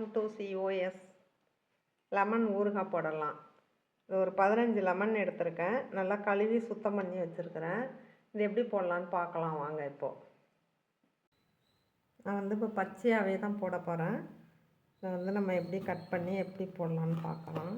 Welcome to COS. Lemon ஊறுகாய் போடலாம். இது ஒரு 15 லெமன் எடுத்திருக்கேன். நல்லா கழுவி சுத்தம் பண்ணி வச்சுருக்கிறேன். இது எப்படி போடலான்னு பார்க்கலாம் வாங்க. இப்போது நான் இப்போ பச்சையாகவே தான் போட போகிறேன். இதை நம்ம எப்படி கட் பண்ணி எப்படி போடலான்னு பார்க்கலாம்.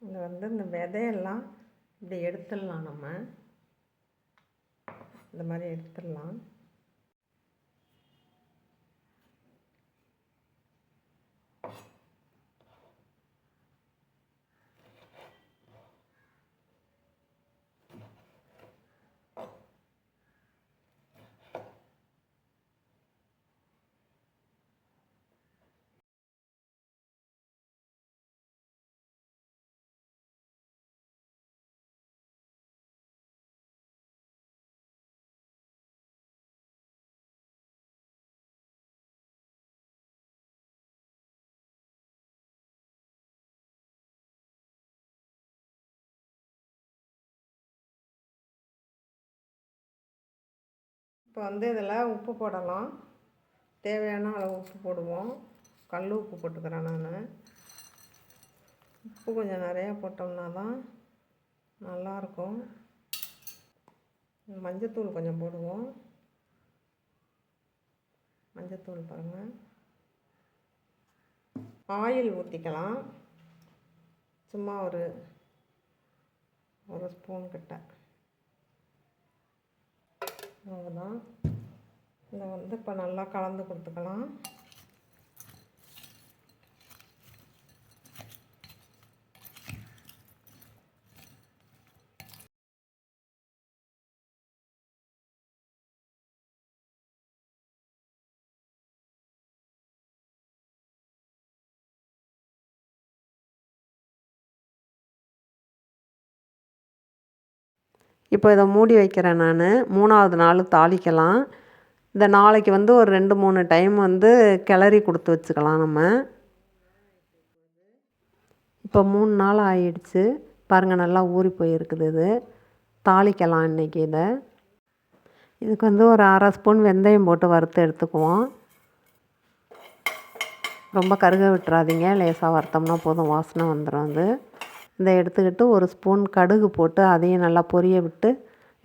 இது இந்த விதையெல்லாம் இப்படி எடுத்துடலாம். நம்ம இந்த மாதிரி எடுத்துடலாம். இப்போ இதில் உப்பு போடலாம். தேவையான அளவு உப்பு போடுவோம். கல் உப்பு போட்டுக்கிறேன் நான். உப்பு கொஞ்சம் நிறையா போட்டோம்னா தான் நல்லாயிருக்கும். மஞ்சத்தூள் கொஞ்சம் போடுவோம். மஞ்சத்தூள் பாருங்கள். ஆயில் ஊற்றிக்கலாம். சும்மா ஒரு ஸ்பூன் கிட்ட. அவ்வளோதான். இதை இப்போ நல்லா கலந்து கொடுத்துக்கலாம். இப்போ இதை மூடி வைக்கிறேன் நான். 3வது நாள் தாளிக்கலாம். இதை நாளைக்கு ஒரு 2-3 டைம் கிளறி கொடுத்து வச்சுக்கலாம் நம்ம. இப்போ 3 நாள் ஆயிடுச்சு பாருங்கள். நல்லா ஊறி போயிருக்குது. இது தாளிக்கலாம் இன்றைக்கி. இதுக்கு ஒரு 1/2 ஸ்பூன் வெந்தயம் போட்டு வறுத்து எடுத்துக்குவோம். ரொம்ப கருக விட்டுறாதீங்க. லேசாக வறுத்தோம்னா போதும், வாசனை வந்துடும். இதை எடுத்துக்கிட்டு 1 ஸ்பூன் கடுகு போட்டு அதையும் நல்லா பொரிய விட்டு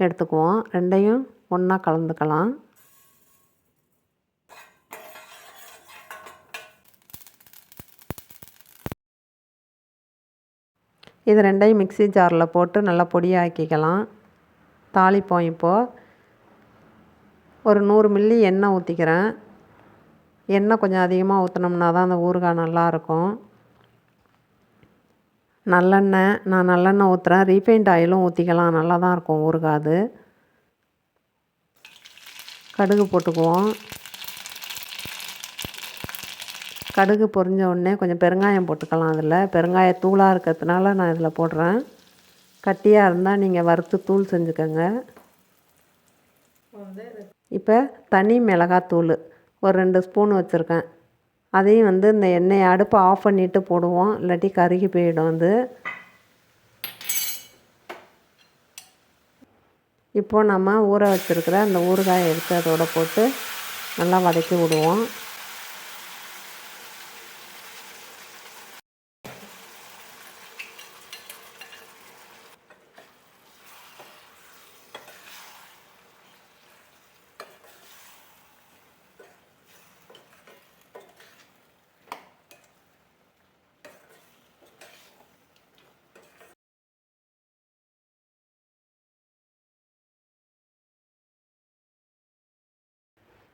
எடுத்துக்குவோம். ரெண்டையும் ஒன்றா கலந்துக்கலாம். இது ரெண்டையும் மிக்ஸி ஜாரில் போட்டு நல்லா பொடியாக்கிக்கலாம். தாளிப்போம். இப்போது ஒரு 100 மில்லி எண்ணெய் ஊற்றிக்கிறேன். எண்ணெய் கொஞ்சம் அதிகமாக ஊற்றினோம்னா தான் அந்த ஊறுகாய் நல்லாயிருக்கும். நல்லெண்ணெய், நான் நல்லெண்ணெய் ஊற்றுறேன். ரீஃபைண்ட் ஆயிலும் ஊற்றிக்கலாம், நல்லா தான் இருக்கும் ஊறுகாய். கடுகு போட்டுக்குவோம். கடுகு பொரிஞ்ச உடனே கொஞ்சம் பெருங்காயம் போட்டுக்கலாம். அதில் பெருங்காயத்தூளாக இருக்கிறதுனால நான் இதில் போடுறேன். கட்டியாக இருந்தால் நீங்கள் வறுத்து தூள் செஞ்சுக்கோங்க. இப்போ தனி மிளகாத்தூள் ஒரு 2 ஸ்பூன் வச்சுருக்கேன். அதையும் இந்த எண்ணெயை அடுப்பை ஆஃப் பண்ணிவிட்டு போடுவோம், இல்லாட்டி கருகி போயிடும். இப்போது நம்ம ஊற வச்சுருக்கிற அந்த ஊறுகாயை எடுத்து அதோடு போட்டு நல்லா வதக்கி விடுவோம்.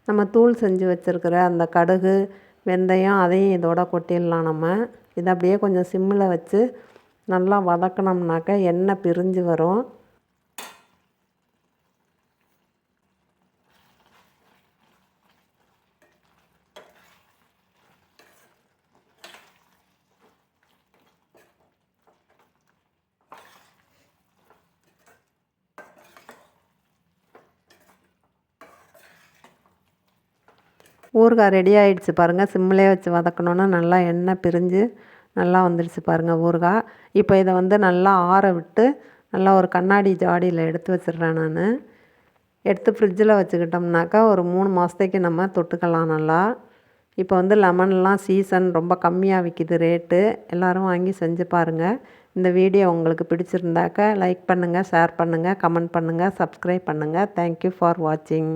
நம்ம தூள் செஞ்சு வச்சுருக்கிற அந்த கடுகு, வெந்தயம் அதையும் இதோட கொட்டிடலாம் நம்ம. இதை அப்படியே கொஞ்சம் சிம்மில் வச்சு நல்லா வதக்கினோம்னாக்கா எண்ணெய் பிரிஞ்சு வரும். ஊறுகாய் ரெடி ஆகிடுச்சு பாருங்கள். சிம்மிலே வச்சு வதக்கணுன்னா நல்லா எண்ணெய் பிரிஞ்சு நல்லா வந்துடுச்சு பாருங்கள் ஊறுகாய். இப்போ இதை வந்து நல்லா ஆற விட்டு நல்லா ஒரு கண்ணாடி ஜாடியில் எடுத்து வச்சிடுறேன் நான். எடுத்து ஃப்ரிட்ஜில் வச்சுக்கிட்டோம்னாக்கா ஒரு 3 மாதத்துக்கு நம்ம தொட்டுக்கலாம் நல்லா. இப்போ வந்து லெமன்லாம் சீசன் ரொம்ப கம்மியாக விற்கிது ரேட்டு. எல்லோரும் வாங்கி செஞ்சு பாருங்கள். இந்த வீடியோ உங்களுக்கு பிடிச்சிருந்தாக்கா லைக் பண்ணுங்கள், ஷேர் பண்ணுங்கள், கமெண்ட் பண்ணுங்கள், சப்ஸ்கிரைப் பண்ணுங்கள். தேங்க்யூ ஃபார் வாட்சிங்.